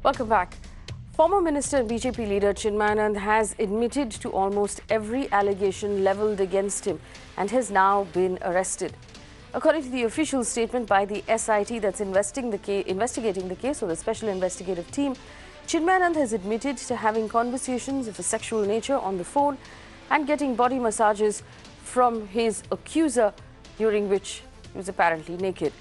Welcome back. Former Minister and BJP leader Chinmayanand has admitted to almost every allegation levelled against him and has now been arrested. According to the official statement by the SIT that's investigating the case, or the Special Investigative Team, Chinmayanand has admitted to having conversations of a sexual nature on the phone and getting body massages from his accuser, during which he was apparently naked.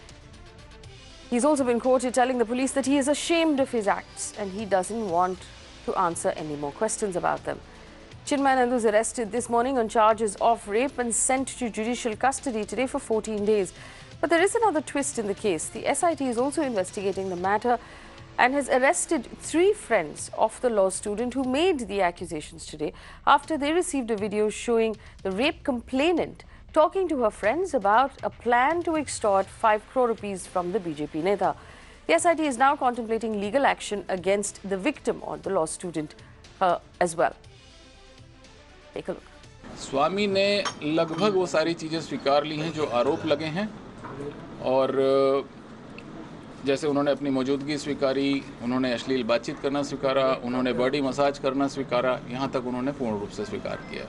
He's also been quoted telling the police that he is ashamed of his acts and he doesn't want to answer any more questions about them. Chinmayanand was arrested this morning on charges of rape and sent to judicial custody today for 14 days. But there is another twist in the case. The SIT is also investigating the matter and has arrested 3 friends of the law student who made the accusations today after they received a video showing the rape complainant talking to her friends about a plan to extort 5 crore rupees from the BJP Neta. The SIT is now contemplating legal action against the victim or the law student as well. Take a look. स्वामी ने लगभग वो सारी चीज़ें स्वीकार ली हैं जो आरोप लगे हैं और जैसे उन्होंने अपनी मौजूदगी स्वीकारी, उन्होंने अश्लील बातचीत करना स्वीकारा, उन्होंने बॉडी मसाज करना स्वीकारा, यहाँ तक उन्होंने पूर्ण रूप से स्वीकार किया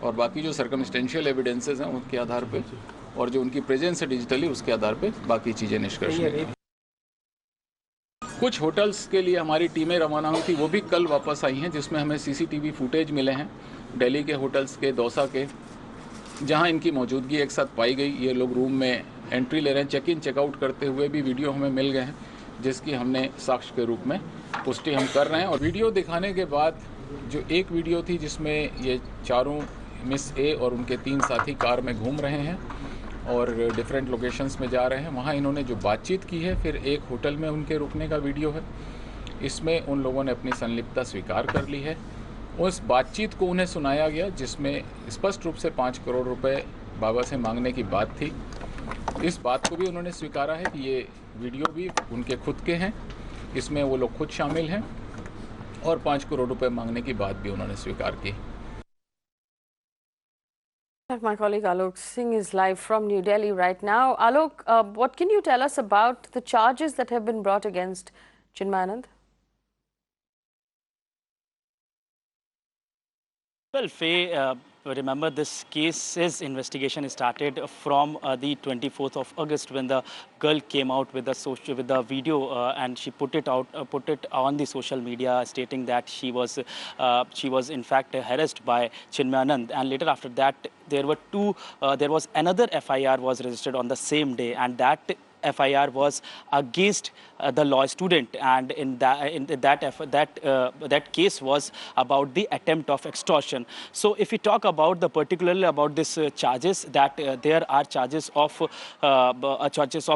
और बाकी जो सर्कमस्टेंशियल एविडेंसेस हैं उनके आधार पे और जो उनकी प्रेजेंस है डिजिटली उसके आधार पे बाकी चीज़ें निष्कर्ष निकली। कुछ होटल्स के लिए हमारी टीमें रवाना हुई थी, वो भी कल वापस आई हैं, जिसमें हमें सीसीटीवी फुटेज मिले हैं दिल्ली के होटल्स के, दौसा के, जहां इनकी मौजूदगी एक साथ पाई गई। ये लोग रूम में एंट्री ले रहे हैं, चेक इन चेकआउट करते हुए भी वीडियो हमें मिल गए हैं, जिसकी हमने साक्ष्य के रूप में पुष्टि हम कर रहे हैं। और वीडियो दिखाने के बाद जो एक वीडियो थी जिसमें ये चारों मिस ए और उनके 3 साथी कार में घूम रहे हैं और डिफरेंट लोकेशंस में जा रहे हैं, वहाँ इन्होंने जो बातचीत की है, फिर एक होटल में उनके रुकने का वीडियो है, इसमें उन लोगों ने अपनी संलिप्तता स्वीकार कर ली है। उस बातचीत को उन्हें सुनाया गया जिसमें स्पष्ट रूप से 5 करोड़ रुपए बाबा से मांगने की बात थी। इस बात को भी उन्होंने स्वीकारा है कि ये वीडियो भी उनके खुद के हैं, इसमें वो लोग खुद शामिल हैं और 5 करोड़ रुपए मांगने की बात भी उन्होंने स्वीकार की। My colleague Alok Singh is live from New Delhi right now. Alok, what can you tell us about the charges that have been brought against Chinmayanand? Well, Faye, remember this case's investigation started from the 24th of August when the girl came out with the video and she put it on the social media stating that she was in fact harassed by Chinmayanand, and later after that there was another FIR was registered on the same day, and that FIR was against the law student, and that case was about the attempt of extortion. So if we talk about particularly about this charges, that there are charges of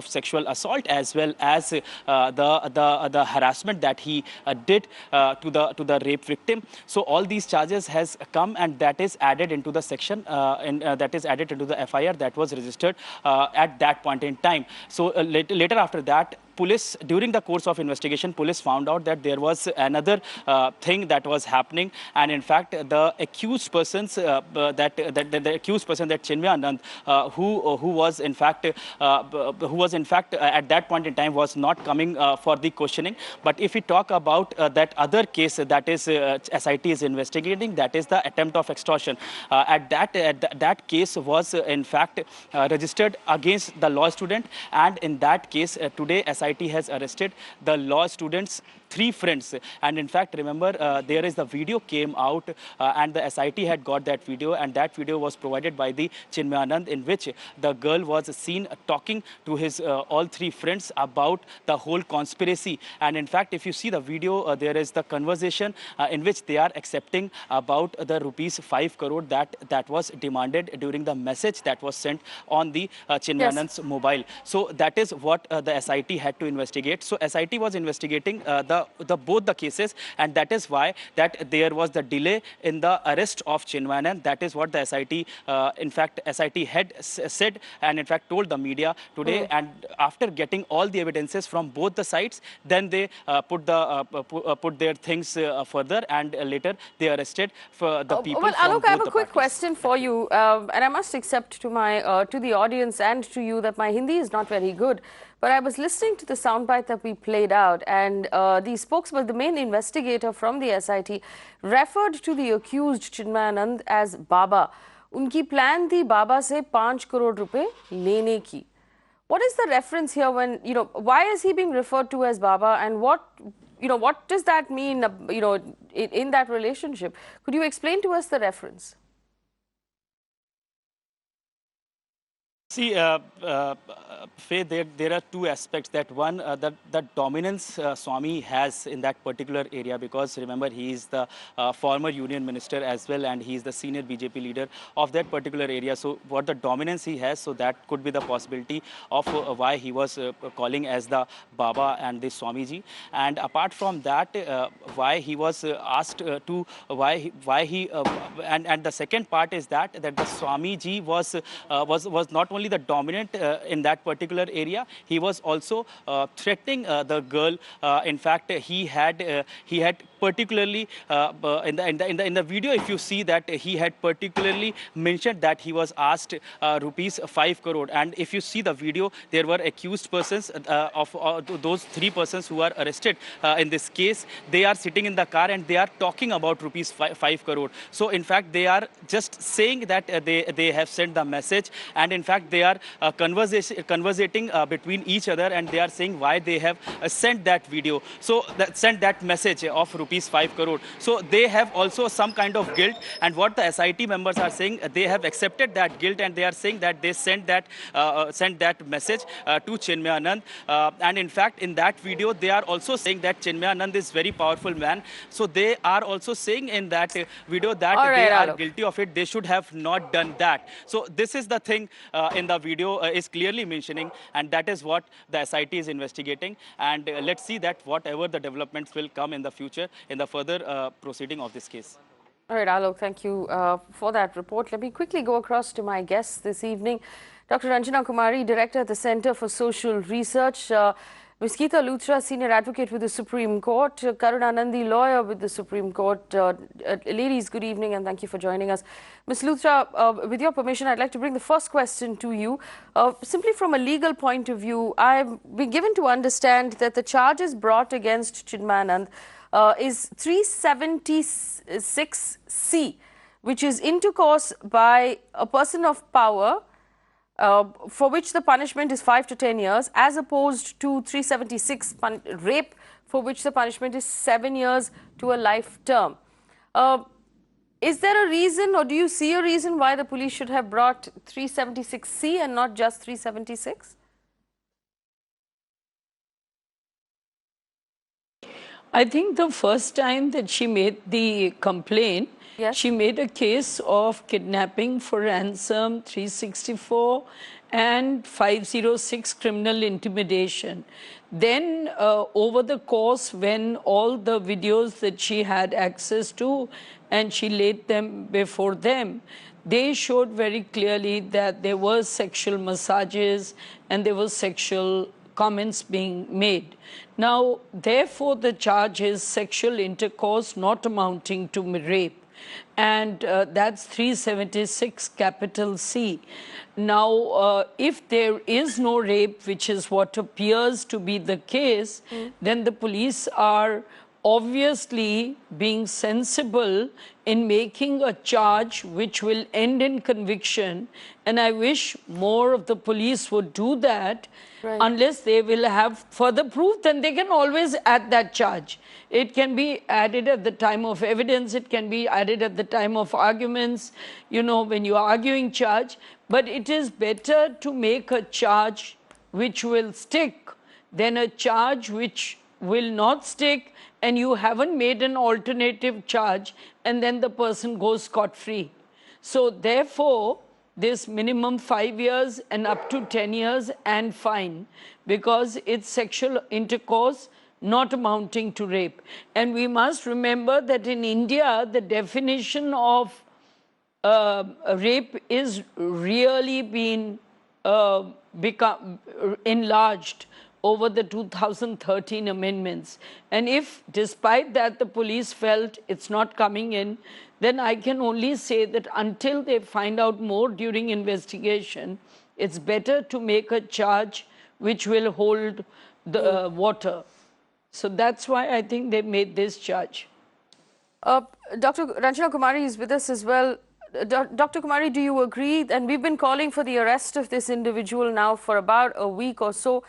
sexual assault as well as the harassment that he did to the rape victim. So all these charges has come, and that is added into the section that is added into the FIR that was registered at that point in time. So later after that, police, during the course of investigation, police found out that there was another thing that was happening, and in fact, the accused persons that Chinmayanand, who was in fact at that point in time was not coming for the questioning. But if we talk about that other case that is SIT is investigating, that is the attempt of extortion. That case was in fact registered against the law student, and in that case today SIT has arrested the law student's 3 friends. And in fact, remember, there is the video came out and the SIT had got that video, and that video was provided by the Chinmayanand, in which the girl was seen talking to his all 3 friends about the whole conspiracy. And in fact, if you see the video, there is the conversation in which they are accepting about the rupees 5 crore that was demanded during the message that was sent on the Chinmayanand's mobile. So that is what the SIT had to investigate. So SIT was investigating both the cases, and that is why that there was the delay in the arrest of Chinmayanand. That is what the SIT, in fact, SIT had said and in fact told the media today. And after getting all the evidences from both the sides, then they put their things further, and later they arrested for the people. Well, Alok, I have a quick question for you, and I must accept to the audience and to you that my Hindi is not very good. But I was listening to the soundbite that we played out, and the spokesman, the main investigator from the SIT, referred to the accused Chinmayanand as Baba. उनकी plan थी बाबा से 5 करोड़ रुपए लेने की. What is the reference here when, why is he being referred to as Baba, and what does that mean, in that relationship? Could you explain to us the reference? See, Faye, there are two aspects. That one, that dominance Swami has in that particular area, because remember, he is the former union minister as well, and he is the senior BJP leader of that particular area. So what the dominance he has, so that could be the possibility of why he was calling as the Baba and the Swamiji. And apart from that, why he was asked to, why he, and the second part is that the Swamiji was not only the dominant in that particular area, he was also threatening the girl. In fact, he had particularly in the video, if you see that, he had particularly mentioned that he was asked rupees 5 crore. And if you see the video, there were accused persons of those 3 persons who are arrested in this case. They are sitting in the car and they are talking about rupees 5 crore. So in fact, they are just saying that they have sent the message, and in fact they are conversating between each other, and they are saying why they have sent that video, so sent that message of rupees 5 crore. So they have also some kind of guilt, and what the SIT members are saying, they have accepted that guilt, and they are saying that they sent that message to Chinmayanand. And in fact, in that video, they are also saying that Chinmayanand is very powerful man. So they are also saying in that video that they are guilty of it. They should have not done that. So this is the thing in the video is clearly mentioning, and that is what the SIT is investigating. And let's see that whatever the developments will come in the future in the further proceeding of this case. All right, Alok, thank you for that report. Let me quickly go across to my guests this evening. Dr. Rancho Kumari, Director at the Center for Social Research. Ms. Geeta Luthra, Senior Advocate with the Supreme Court. Karuna Nandi, Lawyer with the Supreme Court. Ladies, good evening and thank you for joining us. Ms. Luthra, with your permission, I'd like to bring the first question to you. Simply from a legal point of view, I've been given to understand that the charges brought against Chinmayanand is 376C, which is intercourse by a person of power, for which the punishment is 5 to 10 years, as opposed to 376 rape, for which the punishment is 7 years to a life term. Is there a reason, or do you see a reason why the police should have brought 376C and not just 376? I think the first time that she made the complaint, yes, she made a case of kidnapping for ransom, 364, and 506 criminal intimidation. Then over the course, when all the videos that she had access to and she laid them before them, they showed very clearly that there were sexual massages and there was sexual comments being made. Now, therefore, the charge is sexual intercourse not amounting to rape. And that's 376 capital C. Now, if there is no rape, which is what appears to be the case, then the police are obviously being sensible in making a charge which will end in conviction. And I wish more of the police would do that. Right. Unless they will have further proof, then they can always add that charge. It can be added at the time of evidence. It can be added at the time of arguments, when you are arguing charge. But it is better to make a charge which will stick than a charge which will not stick and you haven't made an alternative charge and then the person goes scot-free. So therefore, this minimum 5 years and up to 10 years and fine, because it's sexual intercourse not amounting to rape. And we must remember that in India, the definition of rape is really been become enlarged over the 2013 amendments. And if, despite that, the police felt it's not coming in, then I can only say that until they find out more during investigation, it's better to make a charge which will hold the water. So that's why I think they made this charge. Dr. Rancho Kumari is with us as well. Dr. Kumari, do you agree? And we've been calling for the arrest of this individual now for about a week or so.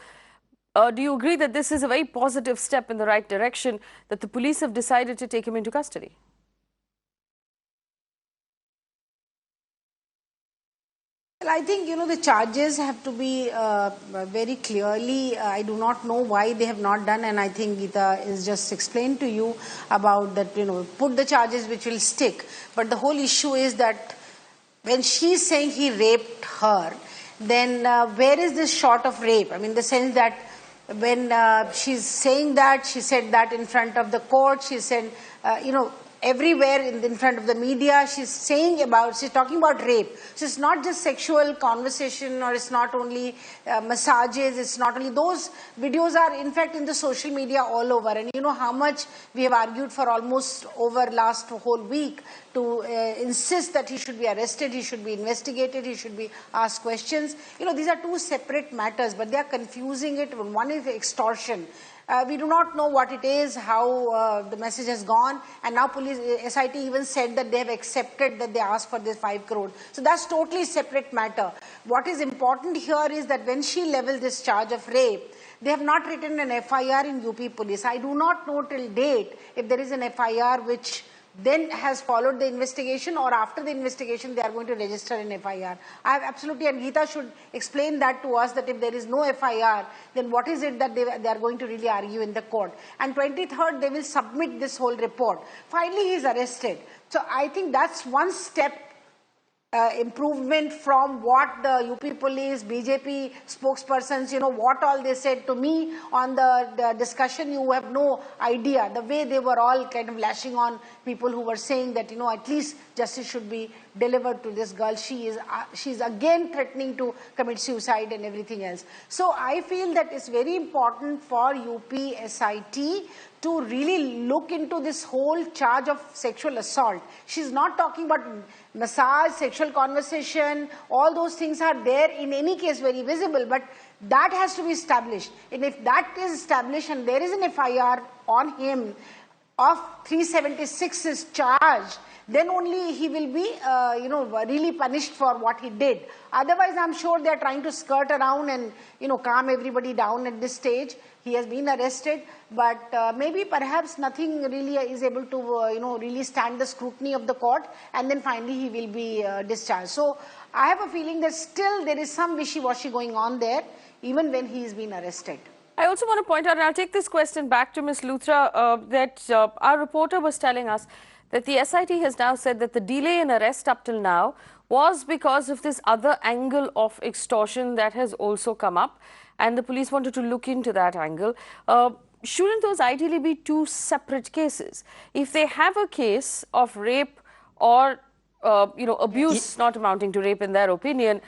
Do you agree that this is a very positive step in the right direction, that the police have decided to take him into custody? Well, I think, the charges have to be very clearly, I do not know why they have not done, and I think Geeta is just explained to you about that, put the charges which will stick. But the whole issue is that when she's saying he raped her, then where is this short of rape? I mean, the sense that when she's saying that, she said that in front of the court, she said, everywhere in front of the media, she's talking about rape. So it's not just sexual conversation, or it's not only massages, it's not only, those videos are in fact in the social media all over. And you know how much we have argued for almost over last whole week to insist that he should be arrested, he should be investigated, he should be asked questions. These are two separate matters, but they are confusing it. One is extortion. We do not know what it is, how the message has gone, and now police, SIT even said that they have accepted that they asked for this 5 crore. So that's totally separate matter. What is important here is that when she leveled this charge of rape, they have not written an FIR in UP police. I do not know till date if there is an FIR which then has followed the investigation, or after the investigation they are going to register an FIR. I have absolutely, and Geeta should explain that to us, that if there is no FIR, then what is it that they are going to really argue in the court. And 23rd, they will submit this whole report. Finally, he is arrested. So I think that's one step improvement from what the UP police, BJP spokespersons, what all they said to me on the discussion. You have no idea the way they were all kind of lashing on people who were saying that, at least justice should be delivered to this girl. She's again threatening to commit suicide and everything else. So I feel that it's very important for UP SIT to really look into this whole charge of sexual assault. She's not talking about massage, sexual conversation, all those things are there in any case very visible, but that has to be established. And if that is established and there is an FIR on him of 376 is charged, then only he will be, really punished for what he did. Otherwise, I'm sure they're trying to skirt around and, calm everybody down at this stage. He has been arrested, but maybe perhaps nothing really is able to, really stand the scrutiny of the court, and then finally he will be discharged. So I have a feeling that still there is some wishy-washy going on there, even when he is being arrested. I also want to point out, and I'll take this question back to Ms. Luthra, that our reporter was telling us that the SIT has now said that the delay in arrest up till now was because of this other angle of extortion that has also come up, and the police wanted to look into that angle. Shouldn't those ideally be two separate cases? If they have a case of rape or, abuse not amounting to rape in their opinion,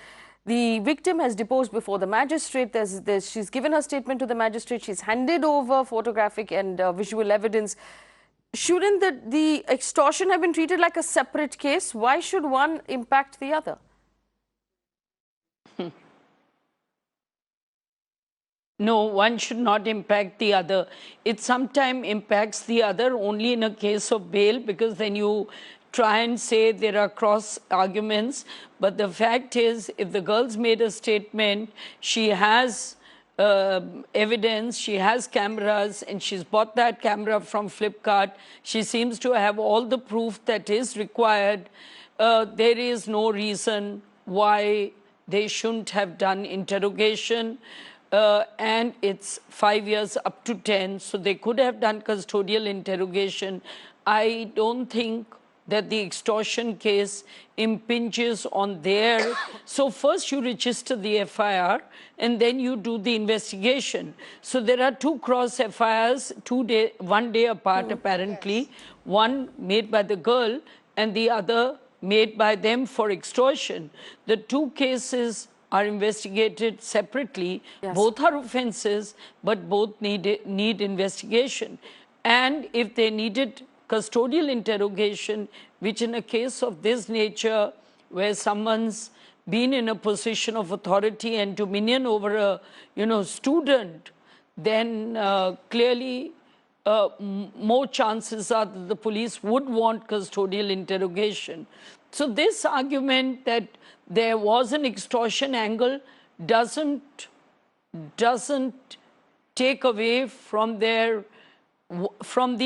the victim has deposed before the magistrate. She's given her statement to the magistrate. She's handed over photographic and visual evidence. Shouldn't the extortion have been treated like a separate case? Why should one impact the other? No, one should not impact the other. It sometimes impacts the other only in a case of bail, because then you try and say there are cross arguments. But the fact is, if the girl's made a statement, she has evidence, she has cameras, and she's bought that camera from Flipkart. She seems to have all the proof that is required. There is no reason why they shouldn't have done interrogation. And it's 5 years up to 10, so they could have done custodial interrogation. I don't think that the extortion case impinges on their... So first you register the FIR and then you do the investigation. So there are two cross FIRs, 1 day apart apparently, yes. One made by the girl and the other made by them for extortion. The two cases are investigated separately. Yes. Both are offences, but both need investigation. And if they needed custodial interrogation, which in a case of this nature, where someone's been in a position of authority and dominion over a, student, then clearly more chances are that the police would want custodial interrogation. So this argument that there was an extortion angle doesn't take away from the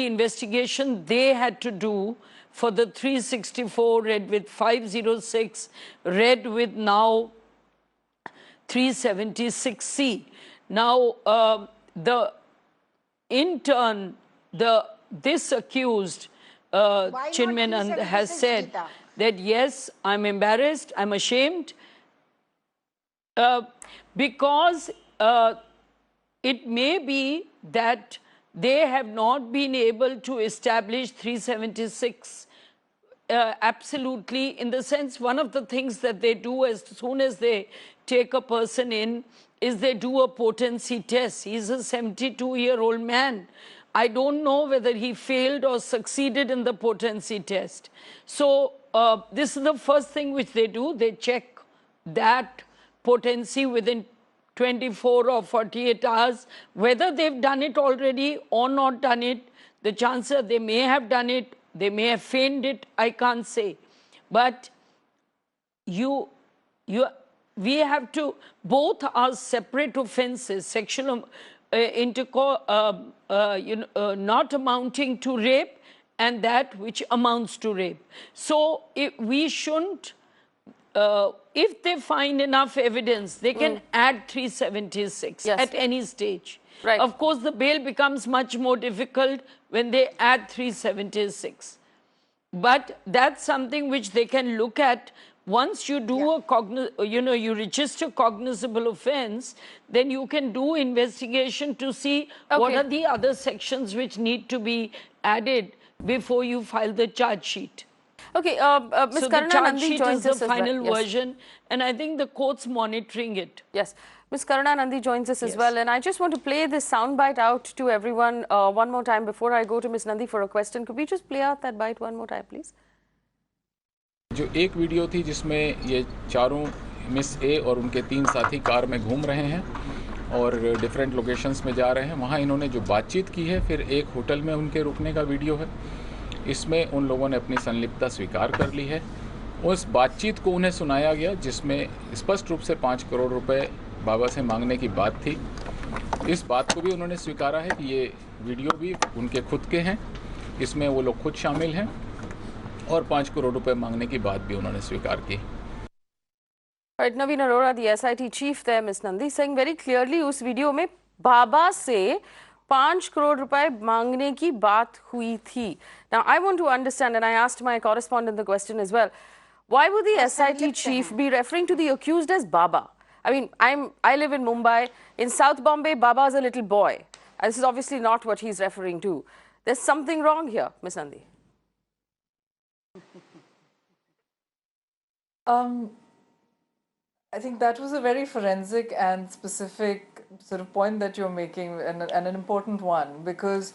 investigation they had to do for the 364 read with 506 read with now 376C. Now this accused Chinmayanand has said that yes, I'm embarrassed, I'm ashamed, because it may be that they have not been able to establish 376 absolutely, in the sense, one of the things that they do as soon as they take a person in is they do a potency test. He's a 72-year-old man. I don't know whether he failed or succeeded in the potency test. So this is the first thing which they do. They check that potency within 24 or 48 hours, whether they've done it already or not done it. The chances they may have done it, they may have feigned it, I can't say. But we have to, both are separate offenses, sexual intercourse, not amounting to rape, and that which amounts to rape. So we shouldn't, if they find enough evidence, they can add 376 at any stage. Right. Of course, the bail becomes much more difficult when they add 376. But that's something which they can look at. Once you do you register cognizable offense, then you can do investigation to see what are the other sections which need to be added before you file the charge sheet. Okay, Ms. So Karuna the charge Nandi sheet joins is us the as well. final version, and I think the court's monitoring it. Yes. Ms. Karuna Nandi joins us as well, and I just want to play this soundbite out to everyone one more time before I go to Ms. Nandi for a question. Could we just play out that bite one more time, please? जो एक video थी जिसमें ये चारों miss ए और उनके 3 साथी car में घूम रहे हैं और डिफरेंट लोकेशंस में जा रहे हैं, वहाँ इन्होंने जो बातचीत की है, फिर एक होटल में उनके रुकने का वीडियो है। इसमें उन लोगों ने अपनी संलिप्तता स्वीकार कर ली है। उस बातचीत को उन्हें सुनाया गया जिसमें स्पष्ट रूप से 5 करोड़ रुपए बाबा से मांगने की बात थी। इस बात को भी उन्होंने स्वीकारा है कि ये वीडियो भी उनके खुद के हैं, इसमें वो लोग खुद शामिल हैं और 5 करोड़ रुपए मांगने की बात भी उन्होंने स्वीकार की। Right, Naveen Arora, the SIT chief there, Ms. Nandi, saying very clearly उस वीडियो में बाबा से 5 करोड़ रुपए मांगने की बात हुई थी. Now, I want to understand, and I asked my correspondent the question as well, why would the SIT chief be referring to the accused as Baba? I mean, I live in Mumbai. In South Bombay, Baba is a little boy. And this is obviously not what he's referring to. There's something wrong here, Ms. Nandi. I think that was a very forensic and specific sort of point that you're making, and an important one, because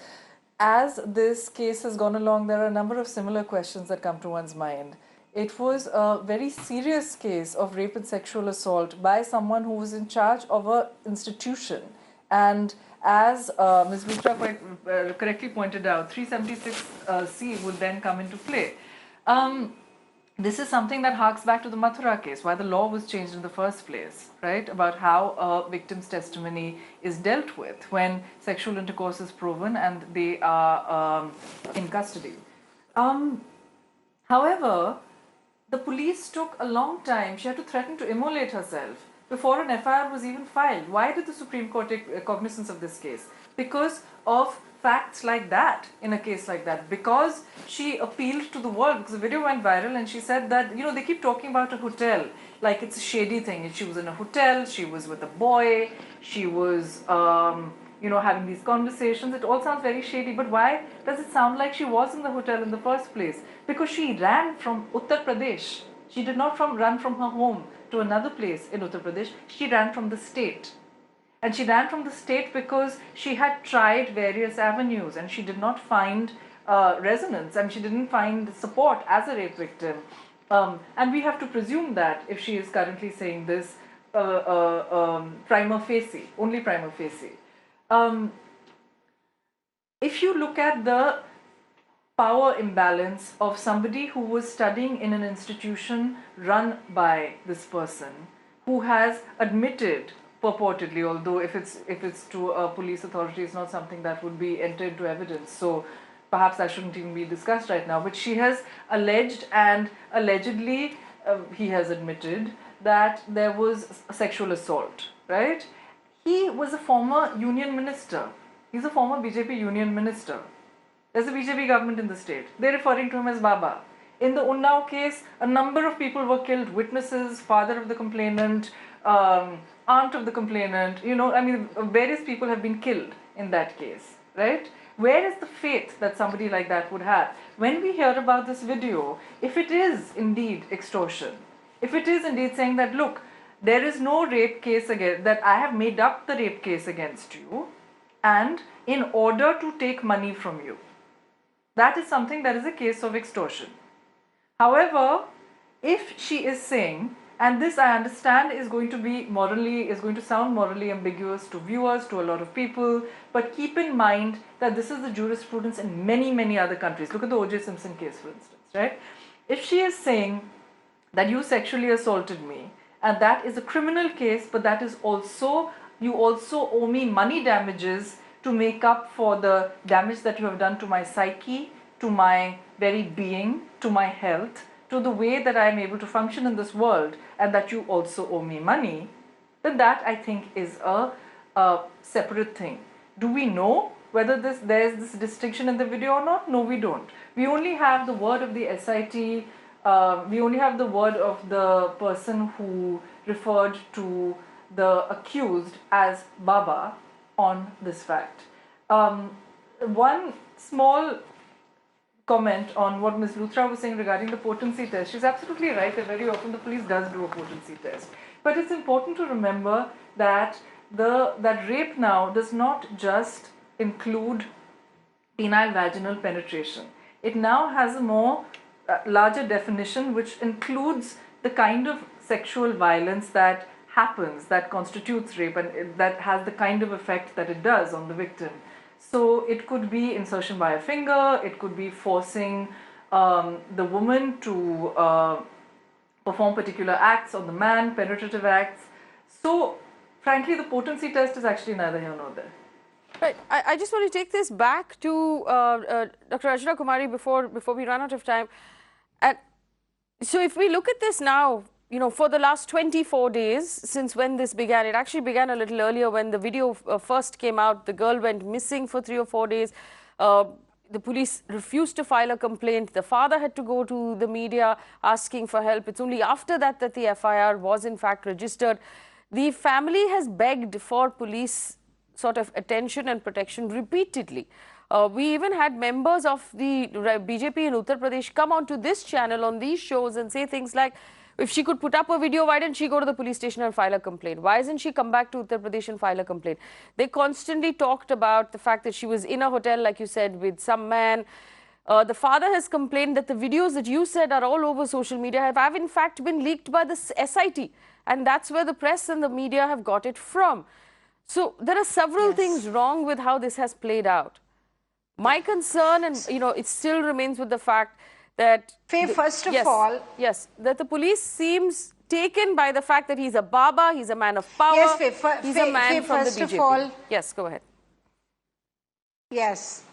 as this case has gone along, there are a number of similar questions that come to one's mind. It was a very serious case of rape and sexual assault by someone who was in charge of an institution. And as Ms. Mishra quite correctly pointed out, 376C would then come into play. This is something that harks back to the Mathura case, why the law was changed in the first place, right? About how a victim's testimony is dealt with when sexual intercourse is proven and they are in custody. However, the police took a long time. She had to threaten to immolate herself before an FIR was even filed. Why did the Supreme Court take cognizance of this case? Because of facts like that, in a case like that, because she appealed to the world, because the video went viral and she said that, you know, they keep talking about a hotel like it's a shady thing. And she was in a hotel, she was with a boy, she was, you know, having these conversations. It all sounds very shady, but why does it sound like she was in the hotel in the first place? Because she ran from Uttar Pradesh. She did not run from her home to another place in Uttar Pradesh. She ran from the state. And she ran from the state because she had tried various avenues and she did not find resonance, and she didn't find support as a rape victim And we have to presume that if she is currently saying this prima facie, only prima facie. If you look at the power imbalance of somebody who was studying in an institution run by this person, who has admitted purportedly, although if it's to a police authority, it's not something that would be entered into evidence, so perhaps that shouldn't even be discussed right now, but she has alleged and allegedly he has admitted that there was sexual assault, right? He was a former union minister. He's a former BJP union minister. There's a BJP government in the state. They're referring to him as Baba. In the Unnao case, a number of people were killed, witnesses, father of the complainant, aunt of the complainant, you know, I mean, various people have been killed in that case, right? Where is the faith that somebody like that would have? When we hear about this video, if it is indeed extortion, if it is indeed saying that, look, there is no rape case against, that I have made up the rape case against you, and in order to take money from you, that is something that is a case of extortion. However, if she is saying, and this I understand is going to sound morally ambiguous to viewers, to a lot of people, but keep in mind that this is the jurisprudence in many, many other countries. Look at the O.J. Simpson case, for instance, right? If she is saying that you sexually assaulted me, and that is a criminal case, but that is also, you also owe me money damages to make up for the damage that you have done to my psyche, to my very being, to my health, to the way that I am able to function in this world, and that you also owe me money, then that I think is a separate thing. Do we know whether there is this distinction in the video or not? No, we don't. We only have the word of the SIT, we only have the word of the person who referred to the accused as Baba on this fact. One small comment on what Ms. Luthra was saying regarding the potency test. She's absolutely right that very often the police does do a potency test. But it's important to remember that that rape now does not just include penile vaginal penetration. It now has a more larger definition, which includes the kind of sexual violence that happens, that constitutes rape, and that has the kind of effect that it does on the victim. So it could be insertion by a finger, it could be forcing the woman to perform particular acts on the man, penetrative acts. So frankly, the potency test is actually neither here nor there. Right. I just want to take this back to Dr. Rancho Kumari before we run out of time. And so if we look at this now, you know, for the last 24 days since when this began, it actually began a little earlier when the video first came out. The girl went missing for 3 or 4 days. The police refused to file a complaint. The father had to go to the media asking for help. It's only after that that the FIR was in fact registered. The family has begged for police sort of attention and protection repeatedly. We even had members of the BJP in Uttar Pradesh come onto this channel on these shows and say things like, if she could put up a video, why didn't she go to the police station and file a complaint? Why isn't she come back to Uttar Pradesh and file a complaint? They constantly talked about the fact that she was in a hotel, like you said, with some man. The father has complained that the videos that you said are all over social media have in fact been leaked by the SIT. And that's where the press and the media have got it from. So there are several things wrong with how this has played out. My concern, and you know, it still remains with the fact that Faye, first of all, that the police seems taken by the fact that he's a Baba, he's a man of power, yes, Faye, he's a man Faye, from the BJP. First of all, yes, go ahead. Yes.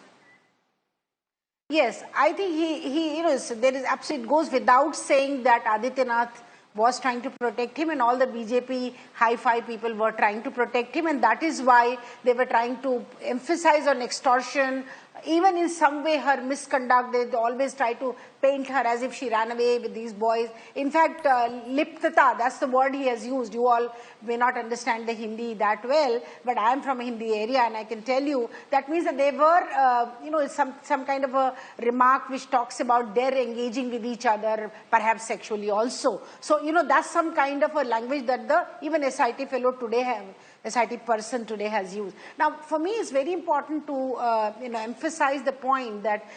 Yes, I think he you know, there is absolutely, it goes without saying that Adityanath was trying to protect him, and all the BJP hi-fi people were trying to protect him, and that is why they were trying to emphasize on extortion. Even in some way her misconduct, they always try to paint her as if she ran away with these boys. In fact, liptata, that's the word he has used. You all may not understand the Hindi that well, but I am from a Hindi area, and I can tell you that means that they were, you know, some kind of a remark which talks about their engaging with each other, perhaps sexually also. So, you know, that's some kind of a language that the even SIT fellow today have. SIT person today has used. Now, for me, it's very important to you know, emphasize the point that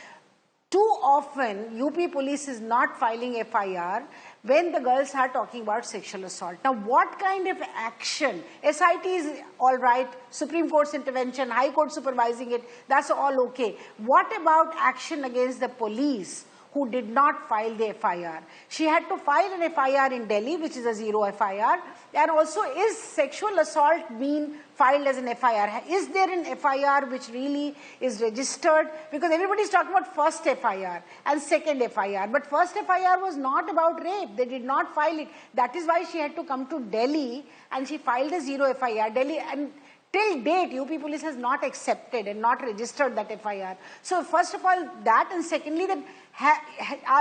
too often UP police is not filing FIR when the girls are talking about sexual assault. Now what kind of action? SIT is all right, Supreme Court's intervention, High Court supervising it, that's all okay. What about action against the police who did not file the FIR? She had to file an FIR in Delhi, which is a zero FIR. And also, is sexual assault being filed as an FIR? Is there an FIR which really is registered? Because everybody is talking about first FIR and second FIR. But first FIR was not about rape. They did not file it. That is why she had to come to Delhi and she filed a zero FIR. Delhi, and till date, UP police has not accepted and not registered that FIR. So first of all, that, and secondly, that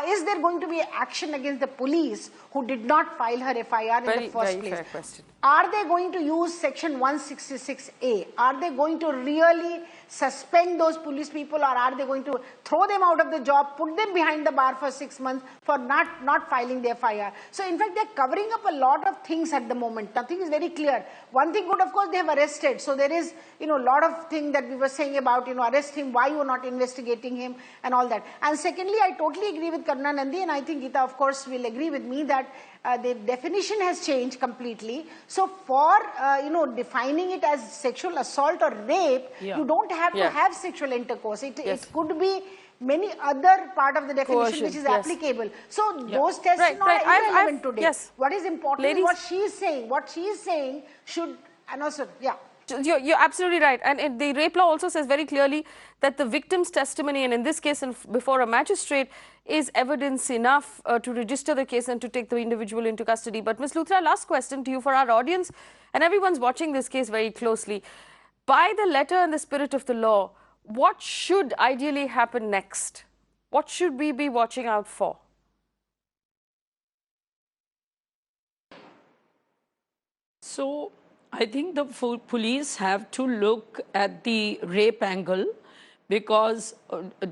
is there going to be action against the police who did not file her FIR in the first place? Fair question. Are they going to use section 166A? Are they going to really suspend those police people, or are they going to throw them out of the job, put them behind the bar for 6 months for not filing the FIR? So in fact, they're covering up a lot of things at the moment. Nothing is very clear. One thing good, of course, they have arrested. So there is, a lot of things that we were saying about, arrest him, why you are not investigating him and all that. And secondly, I totally agree with Karuna Nandi, and I think Geeta, of course, will agree with me that the definition has changed completely. So for, defining it as sexual assault or rape, you don't have to have sexual intercourse. It could be many other part of the definition which is applicable. So those tests are not irrelevant today. What is important is what she is saying. What she is saying should, and also, You're absolutely right. And the rape law also says very clearly that the victim's testimony, and in this case before a magistrate, is evidence enough to register the case and to take the individual into custody. But Ms. Luthra, last question to you for our audience, and everyone's watching this case very closely. By the letter and the spirit of the law, what should ideally happen next? What should we be watching out for? So I think the police have to look at the rape angle, because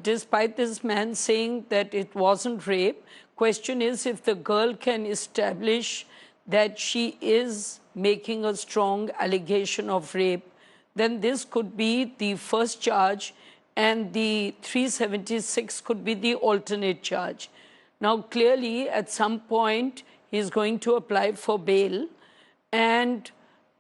despite this man saying that it wasn't rape, question is if the girl can establish that she is making a strong allegation of rape, then this could be the first charge and the 376 could be the alternate charge. Now clearly at some point he is going to apply for bail, and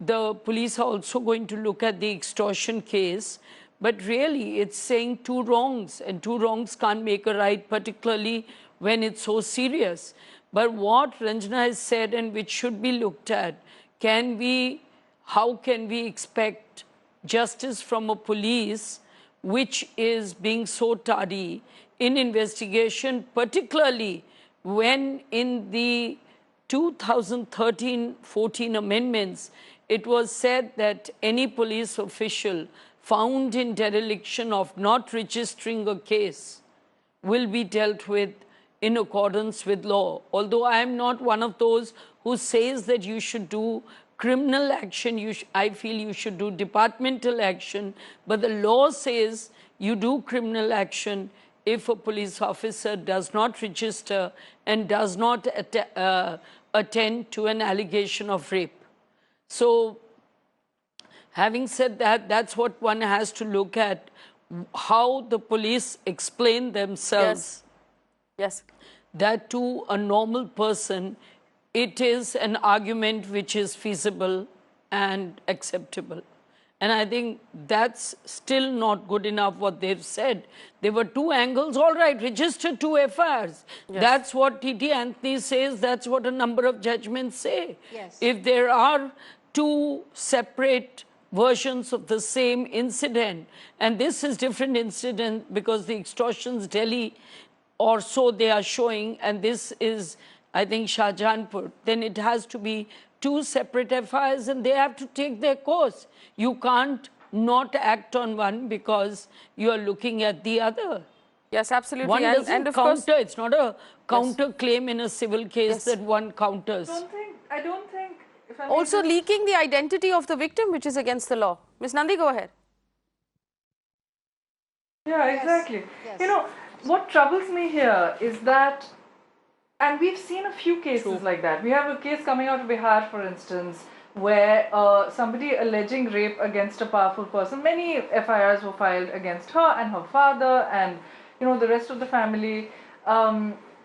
the police are also going to look at the extortion case. But really, it's saying two wrongs, and two wrongs can't make a right, particularly when it's so serious. But what Ranjana has said, and which should be looked at, how can we expect justice from a police which is being so tardy in investigation, particularly when in the 2013-14 amendments, it was said that any police official found in dereliction of not registering a case will be dealt with in accordance with law. Although I am not one of those who says that you should do criminal action, I feel you should do departmental action, but the law says you do criminal action if a police officer does not register and does not attend to an allegation of rape. So, having said that, that's what one has to look at, how the police explain themselves. Yes. That to a normal person, it is an argument which is feasible and acceptable. And I think that's still not good enough what they've said. There were two angles, all right, register two FIRs. That's what T.T. Anthony says, that's what a number of judgments say. If there are two separate versions of the same incident, and this is different incident because the extortions Delhi or so they are showing, and this is, I think, Shahjahanpur, then it has to be two separate FIRs and they have to take their course. You can't not act on one because you are looking at the other. Yes, absolutely. One doesn't counter. It's not a counter claim in a civil case that one counters. I don't think. If I also leaking the identity of the victim, which is against the law. Ms. Nandi, go ahead. Yeah, exactly. You know, what troubles me here is that, and we've seen a few cases like that. We have a case coming out of Bihar, for instance, where somebody alleging rape against a powerful person, many FIRs were filed against her and her father, and the rest of the family.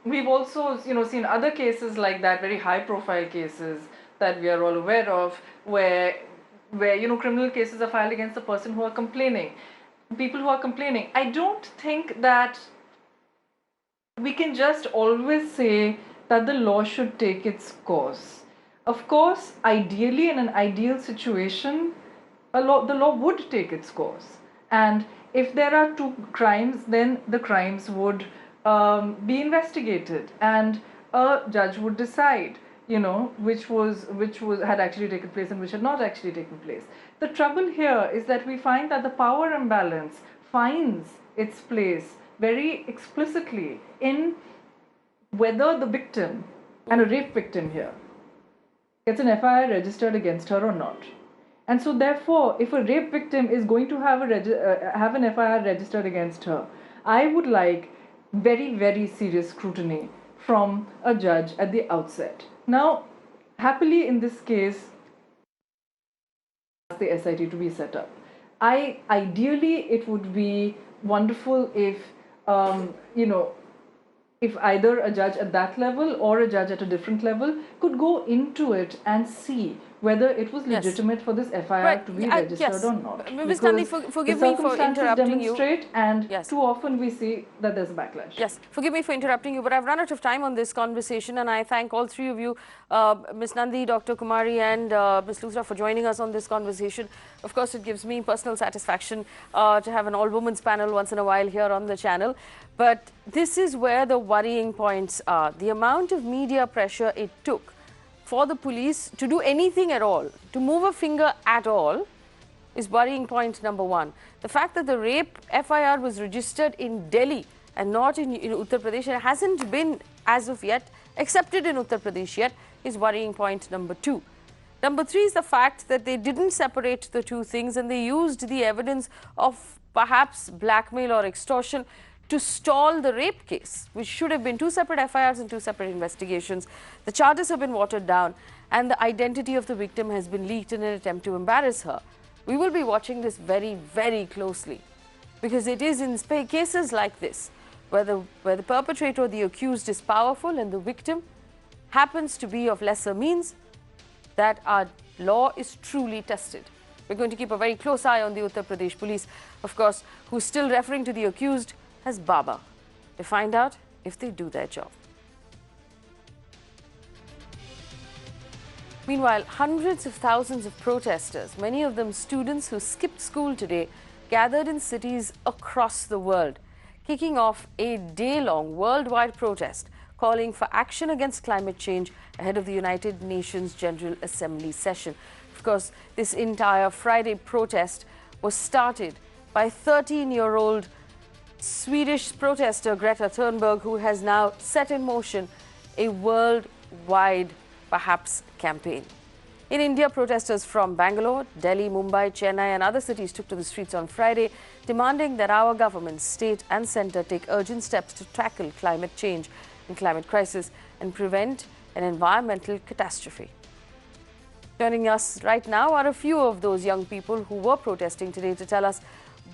We've also, seen other cases like that, very high-profile cases that we are all aware of, where criminal cases are filed against the person who are complaining, people who are complaining. I don't think that we can just always say that the law should take its course. Of course, ideally, in an ideal situation, the law would take its course. And if there are two crimes, then the crimes would be investigated, and a judge would decide, which had actually taken place and which had not actually taken place. The trouble here is that we find that the power imbalance finds its place very explicitly in whether the victim, and a rape victim here, gets an FIR registered against her or not. And so therefore, if a rape victim is going to have an FIR registered against her, I would like very, very serious scrutiny from a judge at the outset. Now, happily in this case, the SIT to be set up. Ideally, it would be wonderful if, if either a judge at that level or a judge at a different level could go into it and see whether it was legitimate for this FIR to be registered or not. Ms. Nandi, forgive me for interrupting you. And too often we see that there's a backlash. Yes, forgive me for interrupting you, but I've run out of time on this conversation, and I thank all three of you, Ms. Nandi, Dr. Kumari and Ms. Luthra, for joining us on this conversation. Of course, it gives me personal satisfaction to have an all-women's panel once in a while here on the channel. But this is where the worrying points are. The amount of media pressure it took for the police to do anything at all, to move a finger at all, is worrying point number one. The fact that the rape FIR was registered in Delhi and not in Uttar Pradesh, and hasn't been as of yet accepted in Uttar Pradesh yet, is worrying point number two. Number three is the fact that they didn't separate the two things, and they used the evidence of perhaps blackmail or extortion to stall the rape case, which should have been two separate FIRs and two separate investigations. The charges have been watered down, and the identity of the victim has been leaked in an attempt to embarrass her. We will be watching this very, very closely, because it is in cases like this where the perpetrator or the accused is powerful and the victim happens to be of lesser means that our law is truly tested. We're going to keep a very close eye on the Uttar Pradesh police, of course, who's still referring to the accused as Baba, to find out if they do their job. Meanwhile, hundreds of thousands of protesters, many of them students who skipped school today, gathered in cities across the world, kicking off a day-long worldwide protest calling for action against climate change ahead of the United Nations General Assembly session. Of course, this entire Friday protest was started by 13-year-old Swedish protester Greta Thunberg, who has now set in motion a worldwide, perhaps, campaign. In India, protesters from Bangalore, Delhi, Mumbai, Chennai and other cities took to the streets on Friday, demanding that our governments, state and centre, take urgent steps to tackle climate change and climate crisis and prevent an environmental catastrophe. Joining us right now are a few of those young people who were protesting today to tell us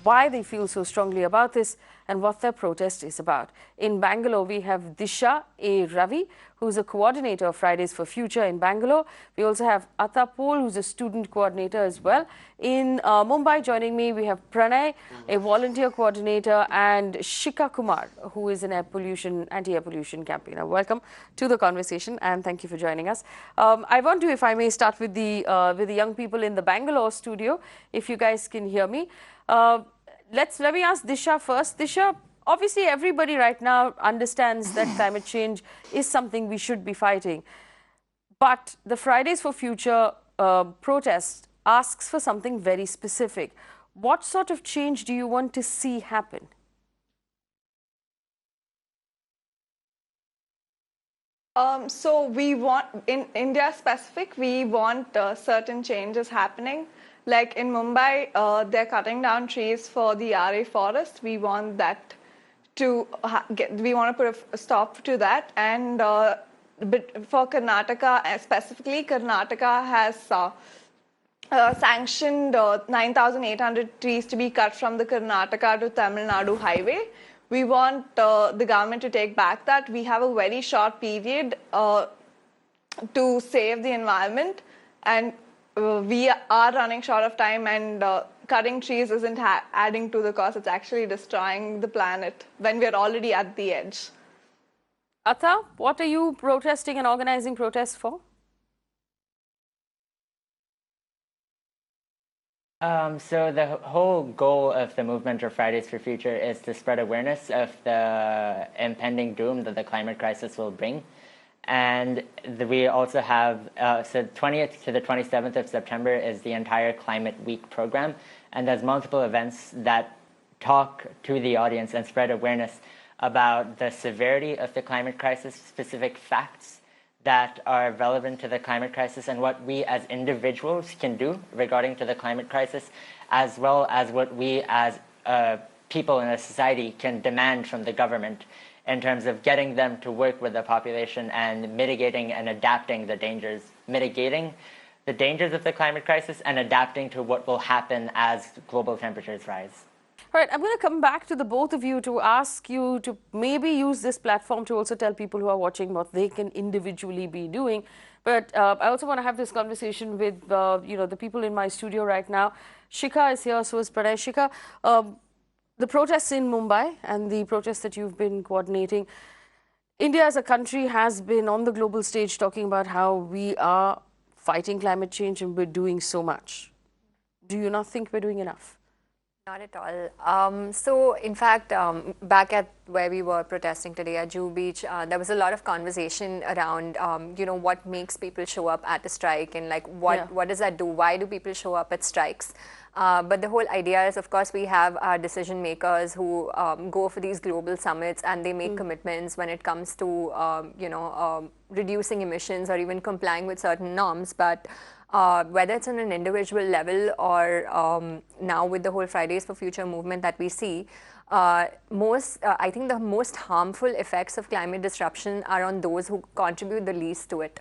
why they feel so strongly about this and what their protest is about. In Bangalore, we have Disha A. Ravi, who's a coordinator of Fridays for Future in Bangalore. We also have Atapol, who's a student coordinator as well. In Mumbai, joining me, we have Pranay, a volunteer coordinator, and Shika Kumar, who is an anti-air pollution campaigner. Welcome to the conversation, and thank you for joining us. I want to, if I may, start with the young people in the Bangalore studio, if you guys can hear me. Let me ask Disha first. Disha, obviously everybody right now understands that climate change is something we should be fighting. But the Fridays for Future protest asks for something very specific. What sort of change do you want to see happen? So we want, in India specific, we want certain changes happening. Like in Mumbai, they're cutting down trees for the RA forest. We want that to we want to put a stop to that. And for Karnataka specifically, Karnataka has sanctioned 9,800 trees to be cut from the Karnataka to Tamil Nadu highway, we want the government to take back that. We have a very short period to save the environment, and we are running short of time, and cutting trees isn't adding to the cost, it's actually destroying the planet when we're already at the edge. Atha, what are you protesting and organizing protests for? So the whole goal of the movement of Fridays for Future is to spread awareness of the impending doom that the climate crisis will bring. And we also have, so 20th to the 27th of September is the entire Climate Week program. And there's multiple events that talk to the audience and spread awareness about the severity of the climate crisis, specific facts that are relevant to the climate crisis, and what we as individuals can do regarding to the climate crisis, as well as what we as people in a society can demand from the government in terms of getting them to work with the population and mitigating and adapting the dangers, mitigating the dangers of the climate crisis and adapting to what will happen as global temperatures rise. All right, I'm going to come back to the both of you to ask you to maybe use this platform to also tell people who are watching what they can individually be doing. But I also want to have this conversation with, the people in my studio right now. Shikha is here, so is Pranay. Shikha, the protests in Mumbai and the protests that you've been coordinating, India as a country has been on the global stage talking about how we are fighting climate change and we're doing so much. Do you not think we're doing enough? Not at all. So, in fact, back at where we were protesting today at Juhu Beach, there was a lot of conversation around, what makes people show up at a strike and like what does that do? Why do people show up at strikes? But the whole idea is, of course, we have our decision makers who go for these global summits and they make commitments when it comes to, reducing emissions or even complying with certain norms. But whether it's on an individual level or now with the whole Fridays for Future movement that we see, I think the most harmful effects of climate disruption are on those who contribute the least to it.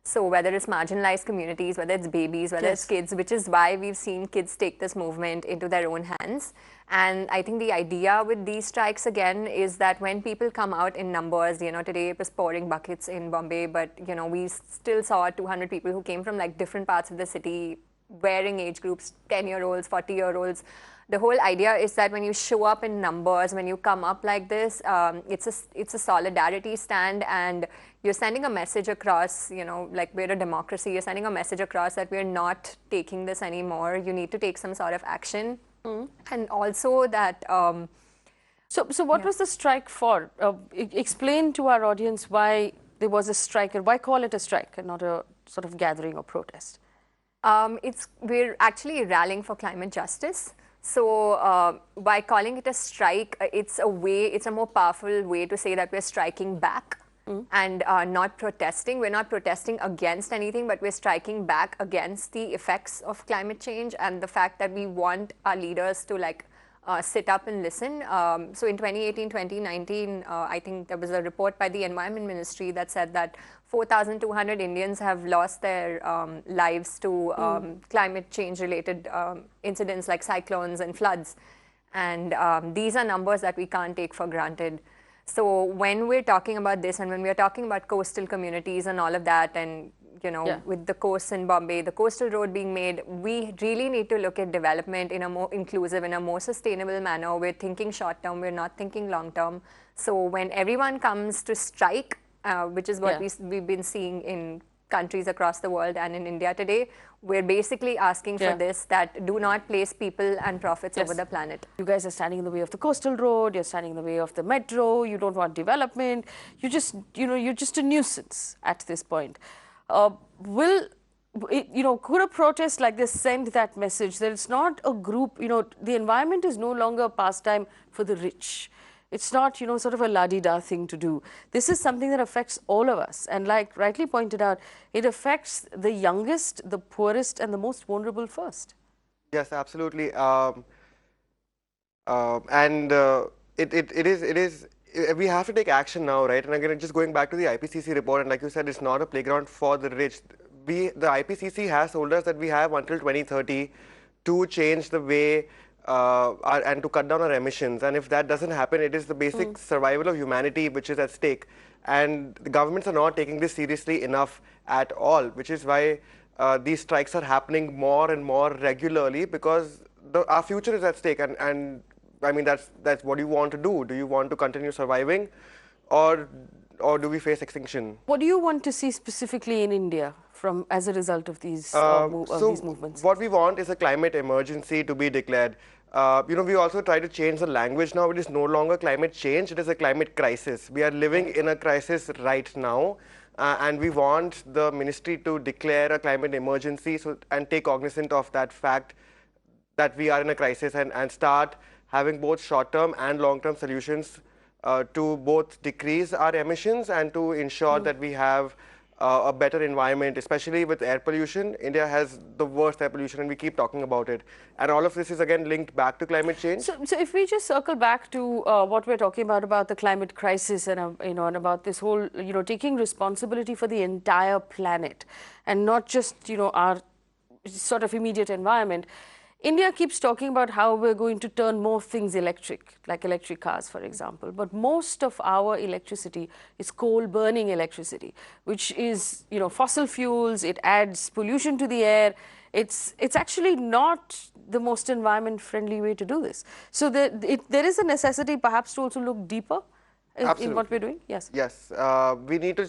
So whether it's marginalized communities, whether it's babies, whether it's kids, which is why we've seen kids take this movement into their own hands. And I think the idea with these strikes again is that when people come out in numbers, today it was pouring buckets in Bombay, but we still saw 200 people who came from like different parts of the city, varying age groups, 10-year-olds, 40-year-olds. The whole idea is that when you show up in numbers, when you come up like this, it's a solidarity stand, and you're sending a message across, like we're a democracy, you're sending a message across that we're not taking this anymore. You need to take some sort of action. And also that... So what was the strike for? Explain to our audience why there was a strike, and why call it a strike and not a sort of gathering or protest? We're actually rallying for climate justice. So by calling it a strike, it's a more powerful way to say that we're striking back and not protesting. We're not protesting against anything, but we're striking back against the effects of climate change and the fact that we want our leaders to sit up and listen. So in 2018, 2019, I think there was a report by the Environment Ministry that said that 4,200 Indians have lost their lives to climate change related incidents like cyclones and floods. And these are numbers that we can't take for granted. So when we're talking about this, and when we're talking about coastal communities and all of that, and with the coasts in Bombay, the coastal road being made, we really need to look at development in a more inclusive, in a more sustainable manner. We're thinking short term, we're not thinking long term. So when everyone comes to strike, which is what we've been seeing in countries across the world and in India today, we're basically asking for this, that do not place people and profits over the planet. You guys are standing in the way of the coastal road, you're standing in the way of the metro, you don't want development, you're just a nuisance at this point. Could a protest like this send that message that it's not a group, the environment is no longer a pastime for the rich. It's not, sort of a la-di-da thing to do. This is something that affects all of us. And like rightly pointed out, it affects the youngest, the poorest, and the most vulnerable first. Yes, absolutely. We have to take action now, right? And again, just going back to the IPCC report, and like you said, it's not a playground for the rich. The IPCC has told us that we have until 2030 to change the way and to cut down our emissions. And if that doesn't happen, it is the basic survival of humanity which is at stake. And the governments are not taking this seriously enough at all, which is why these strikes are happening more and more regularly, because our future is at stake. And I mean, that's what you want to do. Do you want to continue surviving, or do we face extinction? What do you want to see specifically in India as a result of these these movements? What we want is a climate emergency to be declared. We also try to change the language now. It is no longer climate change, it is a climate crisis. We are living in a crisis right now, and we want the ministry to declare a climate emergency and take cognizance of that fact that we are in a crisis, and start having both short-term and long-term solutions to both decrease our emissions and to ensure that we have a better environment, especially with air pollution. India has the worst air pollution, and we keep talking about it. And all of this is again linked back to climate change. So if we just circle back to what we're talking about the climate crisis, and and about this whole, taking responsibility for the entire planet, and not just our sort of immediate environment. India keeps talking about how we're going to turn more things electric, like electric cars, for example. But most of our electricity is coal-burning electricity, which is, fossil fuels. It adds pollution to the air. It's actually not the most environment-friendly way to do this. So there is a necessity, perhaps, to also look deeper in what we're doing. Yes. Yes. We need to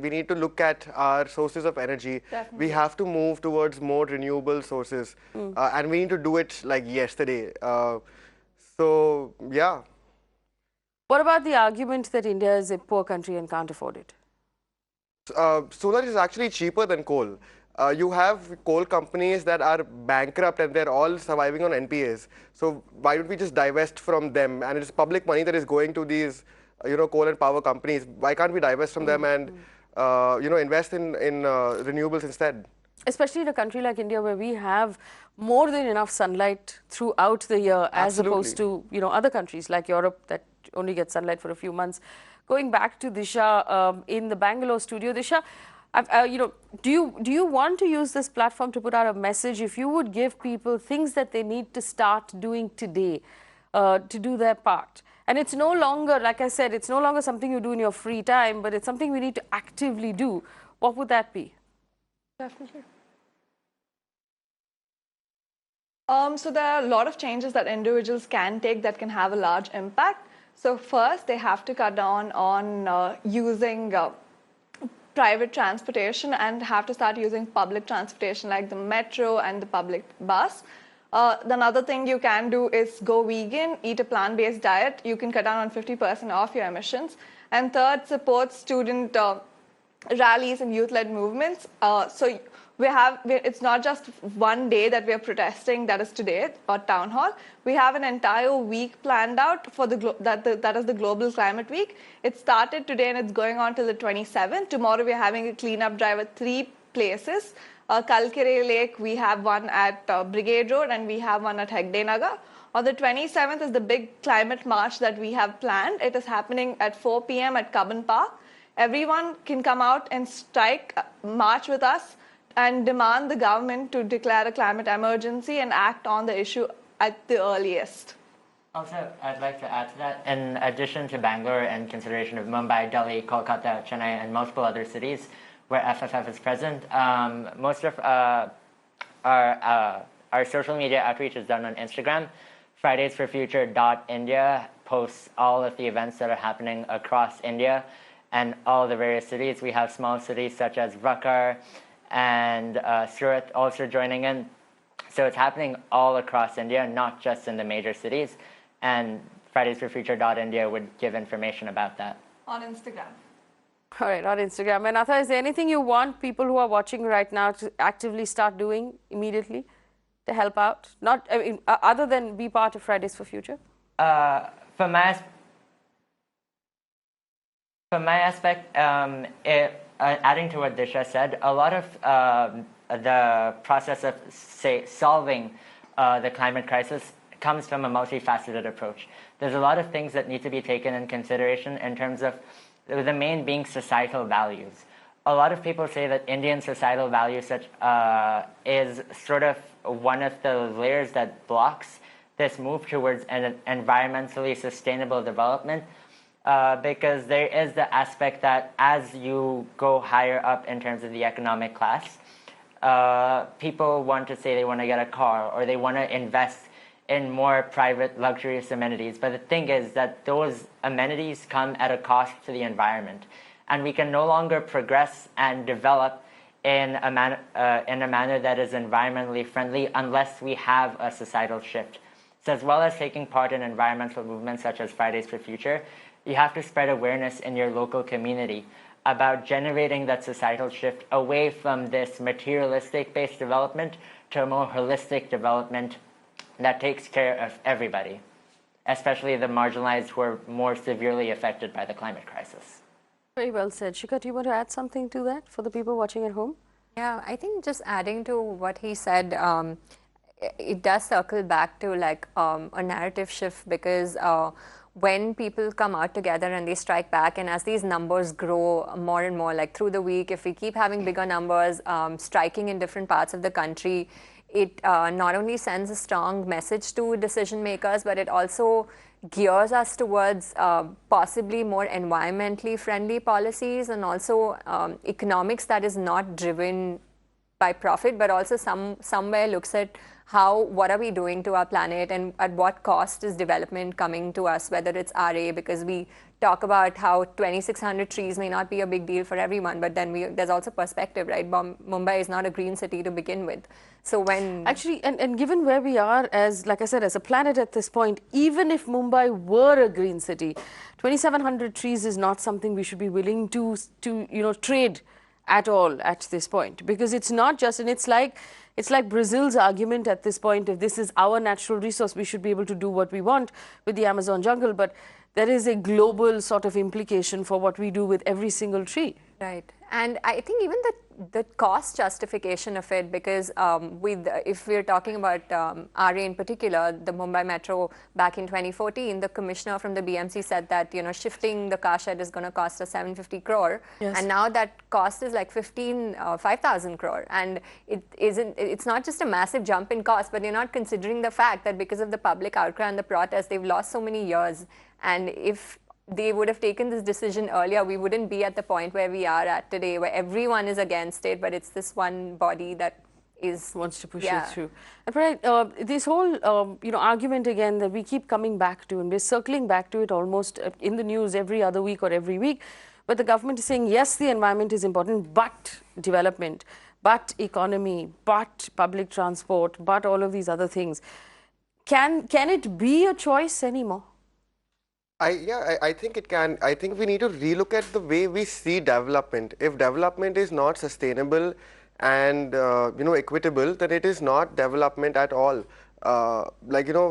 we need to look at our sources of energy. Definitely. We have to move towards more renewable sources, and we need to do it like yesterday. So yeah. What about the argument that India is a poor country and can't afford it? Solar is actually cheaper than coal. You have coal companies that are bankrupt and they're all surviving on NPAs. So why don't we just divest from them? And it's public money that is going to these, coal and power companies. Why can't we divest from them and, invest in renewables instead? Especially in a country like India, where we have more than enough sunlight throughout the year, as opposed to other countries like Europe that only get sunlight for a few months. Going back to Disha in the Bangalore studio, Disha, do you want to use this platform to put out a message? If you would give people things that they need to start doing today to do their part, and it's no longer, like I said, it's no longer something you do in your free time, but it's something we need to actively do. What would that be? Definitely. So there are a lot of changes that individuals can take that can have a large impact. So first, they have to cut down on using private transportation and have to start using public transportation like the metro and the public bus. Another thing you can do is go vegan, eat a plant-based diet. You can cut down on 50% off your emissions. And third, support student rallies and youth-led movements. So it's not just one day that we are protesting, that is today, or town hall. We have an entire week planned out for that is the Global Climate Week. It started today and it's going on till the 27th. Tomorrow we are having a cleanup drive at 3 places. Kalkere Lake, we have one at Brigade Road, and we have one at Hegde Nagar. On the 27th is the big climate march that we have planned. It is happening at 4 p.m. at Cubbon Park. Everyone can come out and march with us and demand the government to declare a climate emergency and act on the issue at the earliest. Also, I'd like to add to that, in addition to Bangalore and consideration of Mumbai, Delhi, Kolkata, Chennai, and multiple other cities where FFF is present, most of our social media outreach is done on Instagram. Fridaysforfuture.India posts all of the events that are happening across India and all the various cities. We have small cities such as Vakar and Surat also joining in. So it's happening all across India, not just in the major cities. And Fridaysforfuture.India would give information about that. On Instagram. All right, on Instagram. And Atha, is there anything you want people who are watching right now to actively start doing immediately to help out? Not, other than be part of Fridays for Future? From my aspect, adding to what Disha said, a lot of the process of, solving the climate crisis comes from a multifaceted approach. There's a lot of things that need to be taken in consideration in terms of the main being societal values. A lot of people say that Indian societal values is sort of one of the layers that blocks this move towards an environmentally sustainable development, because there is the aspect that as you go higher up in terms of the economic class, people want to say they want to get a car or they want to invest in more private luxurious amenities. But the thing is that those amenities come at a cost to the environment. And we can no longer progress and develop in a manner that is environmentally friendly unless we have a societal shift. So as well as taking part in environmental movements such as Fridays for Future, you have to spread awareness in your local community about generating that societal shift away from this materialistic-based development to a more holistic development that takes care of everybody, especially the marginalized who are more severely affected by the climate crisis. Very well said. Shikha, do you want to add something to that for the people watching at home? Yeah, I think just adding to what he said, it does circle back to like a narrative shift, because when people come out together and they strike back, and as these numbers grow more and more, like through the week, if we keep having bigger numbers striking in different parts of the country, it not only sends a strong message to decision makers, but it also gears us towards possibly more environmentally friendly policies, and also economics that is not driven by profit, but also somewhere looks at what are we doing to our planet and at what cost is development coming to us, whether it's RA, because we talk about how 2,600 trees may not be a big deal for everyone, but then there's also perspective, right? Mumbai is not a green city to begin with. So when... Actually, and given where we are as, like I said, as a planet at this point, even if Mumbai were a green city, 2,700 trees is not something we should be willing to trade at all at this point, because it's not just, and it's like Brazil's argument at this point, if this is our natural resource, we should be able to do what we want with the Amazon jungle, but there is a global sort of implication for what we do with every single tree. Right. And I think even the cost justification of it, because if we're talking about RA in particular, the Mumbai Metro back in 2014, the commissioner from the BMC said that, shifting the car shed is going to cost us 750 crore. Yes. And now that cost is like 5,000 crore. And it's not just a massive jump in cost, but you're not considering the fact that because of the public outcry and the protest, they've lost so many years. And if they would have taken this decision earlier, we wouldn't be at the point where we are at today, where everyone is against it, but it's this one body that wants to push it through. And this whole argument again that we keep coming back to, and we're circling back to it almost in the news every other week or every week, but the government is saying, yes, the environment is important, but development, but economy, but public transport, but all of these other things. Can it be a choice anymore? I think it can. I think we need to relook at the way we see development. If development is not sustainable and equitable, then it is not development at all.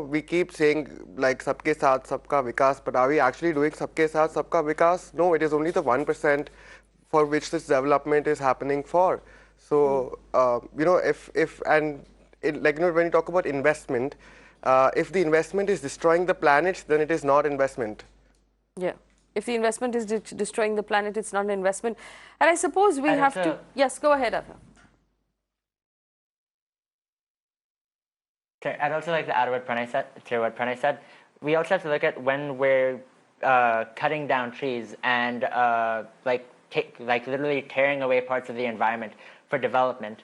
We keep saying like sabke saath, sabka vikas, but are we actually doing sabke saath, sabka vikas? No, it is only the 1% for which this development is happening for. So when you talk about investment, if the investment is destroying the planet, then it is not investment. Yeah. If the investment is destroying the planet, it's not an investment. And I suppose we have to... Yes, go ahead, Arthur. Okay, I'd also like to add what Pranay said. We also have to look at when we're cutting down trees and literally tearing away parts of the environment for development.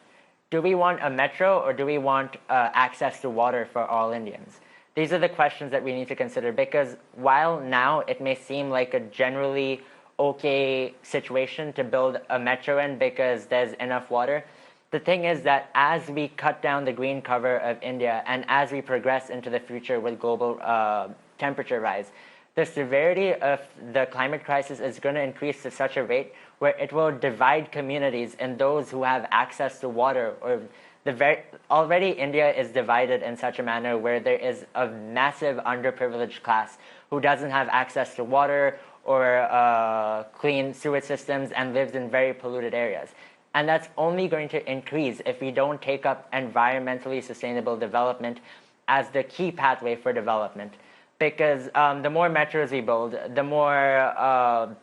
Do we want a metro, or do we want access to water for all Indians? These are the questions that we need to consider, because while now it may seem like a generally okay situation to build a metro in because there's enough water, the thing is that as we cut down the green cover of India and as we progress into the future with global temperature rise, the severity of the climate crisis is going to increase to such a rate where it will divide communities in those who have access to water, or already India is divided in such a manner where there is a massive underprivileged class who doesn't have access to water or clean sewage systems and lives in very polluted areas. And that's only going to increase if we don't take up environmentally sustainable development as the key pathway for development. Because the more metros we build, the more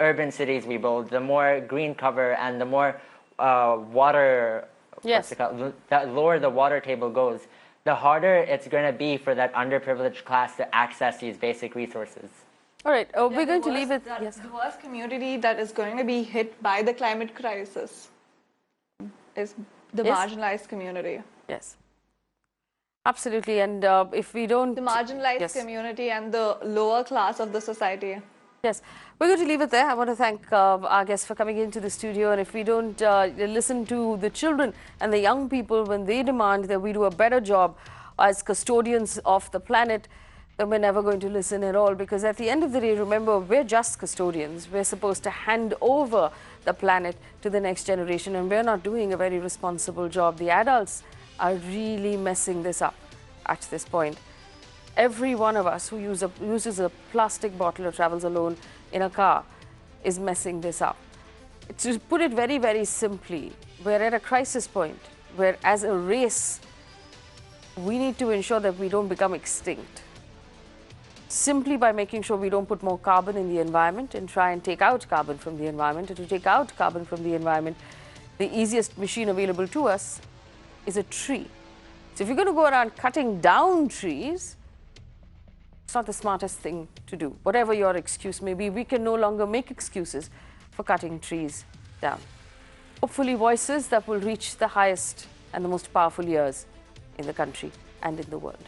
urban cities we build, the more green cover and the more water, the lower the water table goes, the harder it's going to be for that underprivileged class to access these basic resources. All right, we're going to leave it. Yes. The worst community that is going to be hit by the climate crisis is the marginalized community. Yes. Absolutely, and if we don't... The marginalized community and the lower class of the society. Yes, we're going to leave it there. I want to thank our guests for coming into the studio, and if we don't listen to the children and the young people when they demand that we do a better job as custodians of the planet, then we're never going to listen at all, because at the end of the day, remember, we're just custodians. We're supposed to hand over the planet to the next generation, and we're not doing a very responsible job. The adults are really messing this up at this point. Every one of us who uses a plastic bottle or travels alone in a car is messing this up. To put it very, very simply, we're at a crisis point where, as a race, we need to ensure that we don't become extinct. Simply by making sure we don't put more carbon in the environment and try and take out carbon from the environment. And to take out carbon from the environment, the easiest machine available to us is a tree. So if you're going to go around cutting down trees, it's not the smartest thing to do. Whatever your excuse may be, we can no longer make excuses for cutting trees down. Hopefully voices that will reach the highest and the most powerful ears in the country and in the world.